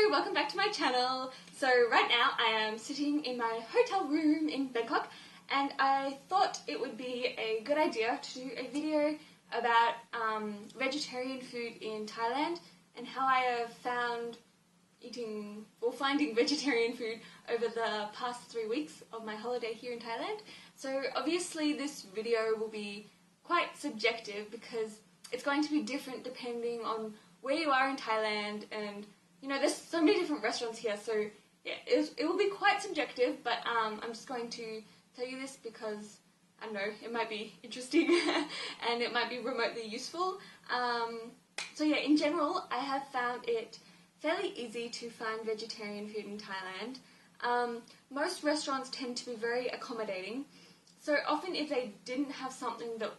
Hello, welcome back to my channel. So right now I am sitting in my hotel room in Bangkok and I thought it would be a good idea to do a video about vegetarian food in Thailand and how I have found finding vegetarian food over the past 3 weeks of my holiday here in Thailand. So obviously this video will be quite subjective because it's going to be different depending on where you are in Thailand, and you know there's so many different restaurants here, so yeah, it will be quite subjective, but I'm just going to tell you this because I don't know, it might be interesting and it might be remotely useful. So yeah, in general I have found it fairly easy to find vegetarian food in Thailand. Most restaurants tend to be very accommodating, so often if they didn't have something that,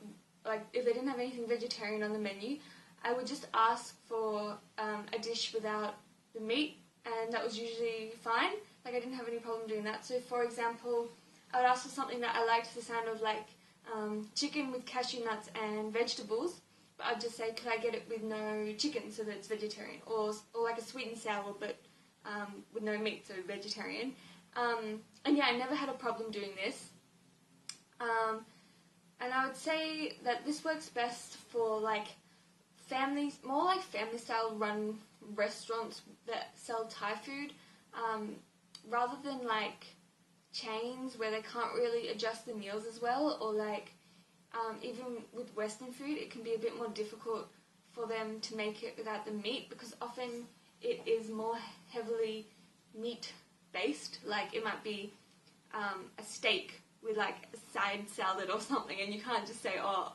like if they didn't have anything vegetarian on the menu, I would just ask for a dish without the meat, and that was usually fine. Like I didn't have any problem doing that. So for example, I would ask for something that I liked the sound of, like chicken with cashew nuts and vegetables, but I'd just say, could I get it with no chicken so that it's vegetarian, or like a sweet and sour but with no meat, so vegetarian. And yeah, I never had a problem doing this. And I would say that this works best for like more like family style run restaurants that sell Thai food, rather than like chains where they can't really adjust the meals as well, or like even with Western food it can be a bit more difficult for them to make it without the meat, because often it is more heavily meat based. Like it might be a steak with like a side salad or something, and you can't just say, oh,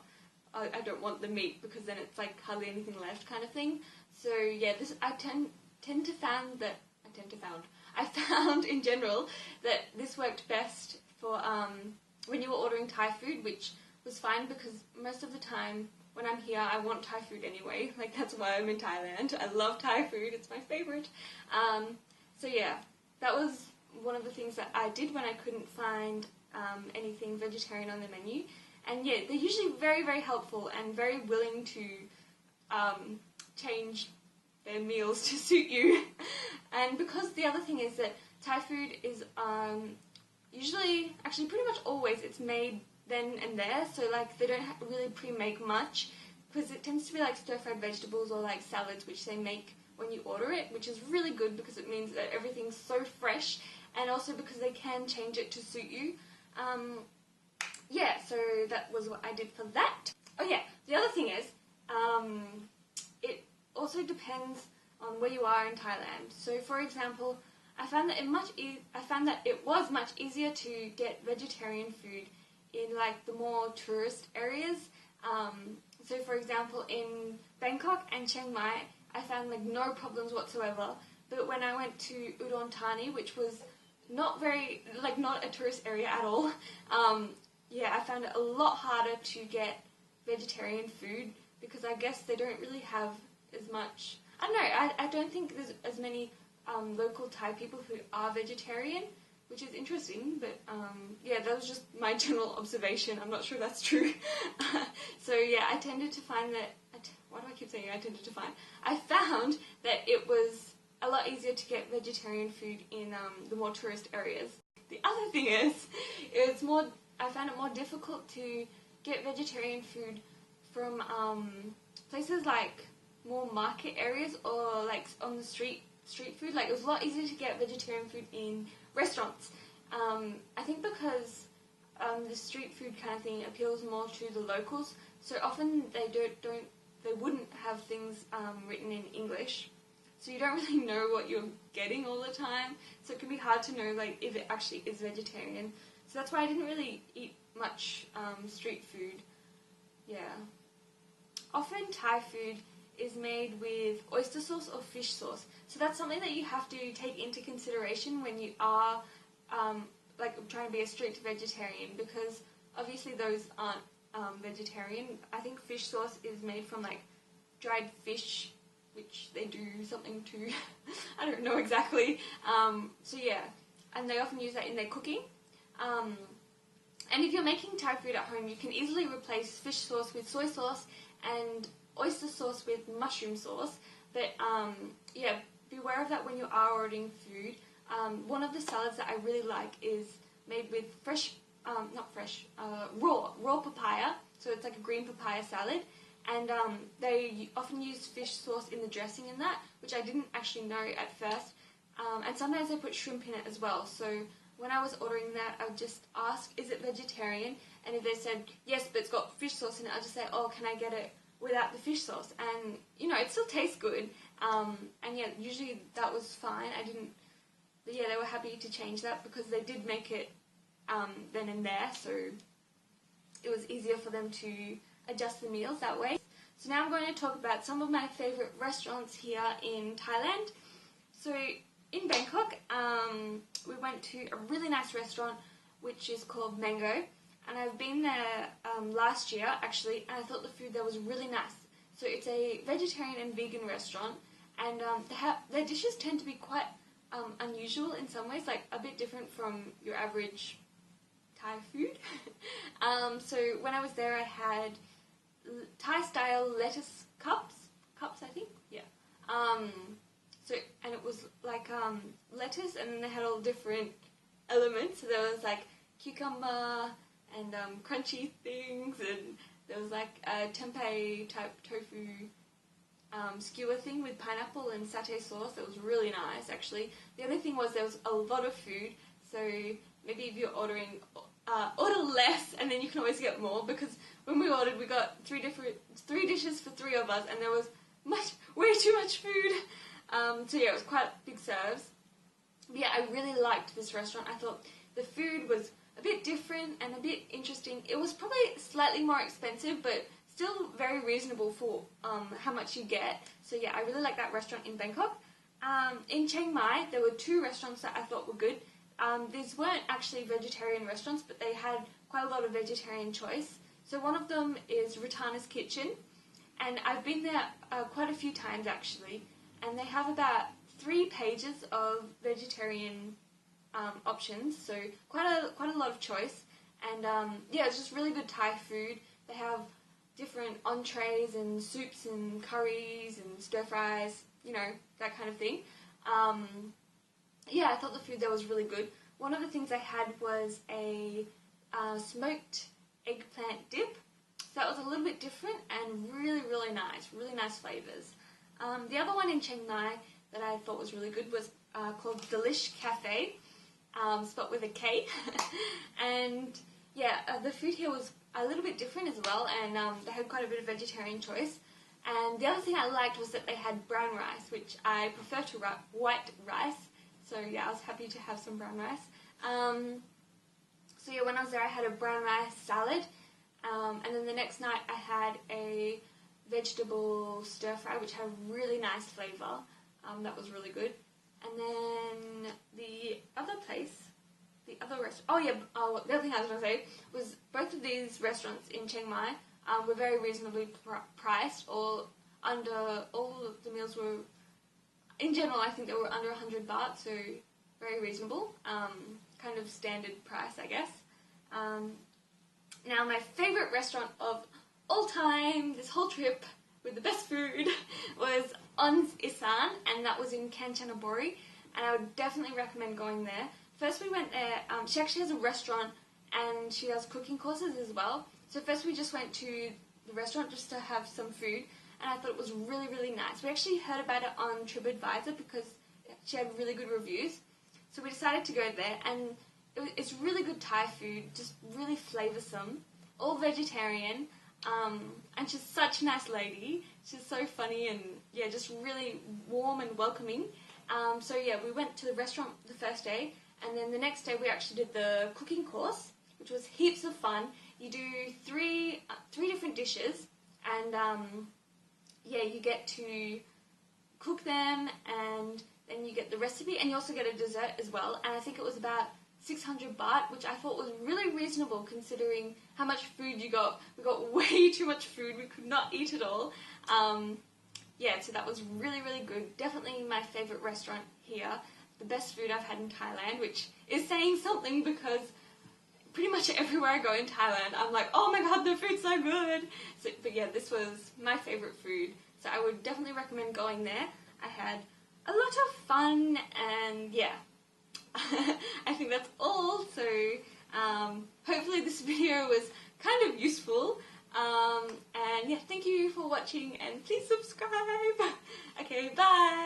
I don't want the meat, because then it's like hardly anything left kind of thing. So yeah, I found in general that this worked best for when you were ordering Thai food, which was fine because most of the time when I'm here I want Thai food anyway. Like that's why I'm in Thailand. I love Thai food, it's my favourite. So yeah, that was one of the things that I did when I couldn't find anything vegetarian on the menu. And yeah, they're usually very, very helpful and very willing to change their meals to suit you. And because the other thing is that Thai food is usually, actually pretty much always, it's made then and there, so like they don't really pre-make much, because it tends to be like stir-fried vegetables or like salads which they make when you order it, which is really good because it means that everything's so fresh, and also because they can change it to suit you. Yeah, so that was what I did for that. Oh yeah, the other thing is, it also depends on where you are in Thailand. So for example, I found that it was much easier to get vegetarian food in like the more tourist areas. So for example, in Bangkok and Chiang Mai, I found like no problems whatsoever. But when I went to Udon Thani, which was not a tourist area at all, yeah, I found it a lot harder to get vegetarian food, because I guess they don't really have as much, I don't know, I don't think there's as many local Thai people who are vegetarian, which is interesting, but yeah, that was just my general observation. I'm not sure that's true. So yeah, I tended to find that, why do I keep saying I tended to find? I found that it was a lot easier to get vegetarian food in the more tourist areas. The other thing is, I found it more difficult to get vegetarian food from places like more market areas, or like on the street food. Like it was a lot easier to get vegetarian food in restaurants. I think because the street food kind of thing appeals more to the locals, so often they wouldn't have things written in English, so you don't really know what you're getting all the time, so it can be hard to know like if it actually is vegetarian. So that's why I didn't really eat much street food. Yeah. Often Thai food is made with oyster sauce or fish sauce, so that's something that you have to take into consideration when you are like trying to be a strict vegetarian, because obviously those aren't vegetarian. I think fish sauce is made from like dried fish, which they do something to, I don't know exactly. So yeah, and they often use that in their cooking. And if you're making Thai food at home, you can easily replace fish sauce with soy sauce and oyster sauce with mushroom sauce. But yeah, be aware of that when you are ordering food. One of the salads that I really like is made with raw papaya. So it's like a green papaya salad. And they often use fish sauce in the dressing in that, which I didn't actually know at first. And sometimes they put shrimp in it as well. So when I was ordering that, I would just ask, is it vegetarian? And if they said, yes, but it's got fish sauce in it, I'll just say, oh, can I get it without the fish sauce? And, you know, it still tastes good. And yeah, usually that was fine. But yeah, they were happy to change that because they did make it then and there. So it was easier for them to adjust the meals that way. So now I'm going to talk about some of my favourite restaurants here in Thailand. So in Bangkok, we went to a really nice restaurant which is called Mango, and I've been there last year actually, and I thought the food there was really nice. So it's a vegetarian and vegan restaurant, and their dishes tend to be quite unusual in some ways, like a bit different from your average Thai food. So when I was there, I had Thai-style lettuce cups I think, yeah. And it was like lettuce, and then they had all different elements. So there was like cucumber and crunchy things, and there was like a tempeh type tofu skewer thing with pineapple and satay sauce. That was really nice actually. The other thing was there was a lot of food, so maybe if you're ordering, order less and then you can always get more, because when we ordered we got three dishes for 3 of us, and there was way too much food. So yeah, it was quite big serves. But yeah, I really liked this restaurant. I thought the food was a bit different and a bit interesting. It was probably slightly more expensive, but still very reasonable for how much you get. So yeah, I really like that restaurant in Bangkok. In Chiang Mai, there were 2 restaurants that I thought were good. These weren't actually vegetarian restaurants, but they had quite a lot of vegetarian choice. So one of them is Ratana's Kitchen, and I've been there quite a few times actually, and they have about 3 pages of vegetarian options, so quite a lot of choice. And yeah, it's just really good Thai food. They have different entrees and soups and curries and stir fries, you know, that kind of thing. Yeah, I thought the food there was really good. One of the things I had was a smoked eggplant dip. So that was a little bit different and really nice flavours. The other one in Chiang Mai that I thought was really good was called Delish Kafe, spelled with a K. And yeah, the food here was a little bit different as well, and they had quite a bit of vegetarian choice. And the other thing I liked was that they had brown rice, which I prefer to white rice. So yeah, I was happy to have some brown rice. So yeah, when I was there I had a brown rice salad, and then the next night I had a vegetable stir fry which had really nice flavour. That was really good. And then the other restaurant, the other thing I was going to say was both of these restaurants in Chiang Mai were very reasonably priced. All of the meals were, in general, I think they were under 100 baht, so very reasonable, kind of standard price, I guess. Now, my favourite restaurant of all time, this whole trip, with the best food, was Issan, and that was in Kanchanaburi, and I would definitely recommend going there. First we went there, she actually has a restaurant, and she has cooking courses as well. So first we just went to the restaurant just to have some food, and I thought it was really nice. We actually heard about it on TripAdvisor because she had really good reviews. So we decided to go there, and it's really good Thai food, just really flavoursome, all vegetarian, and she's such a nice lady. She's so funny and yeah, just really warm and welcoming. So yeah, we went to the restaurant the first day, and then the next day we actually did the cooking course, which was heaps of fun. You do three different dishes, and yeah, you get to cook them, and then you get the recipe, and you also get a dessert as well. And I think it was about 600 baht, which I thought was really reasonable considering how much food you got. We got way too much food. We could not eat it all. Yeah, so that was really good. Definitely my favourite restaurant here. The best food I've had in Thailand, which is saying something because pretty much everywhere I go in Thailand, I'm like, oh my god, the food's so good. But yeah, this was my favourite food. So I would definitely recommend going there. I had a lot of fun, and yeah, I think that's all. So hopefully this video was kind of useful, and yeah, thank you for watching, and please subscribe. Okay, bye!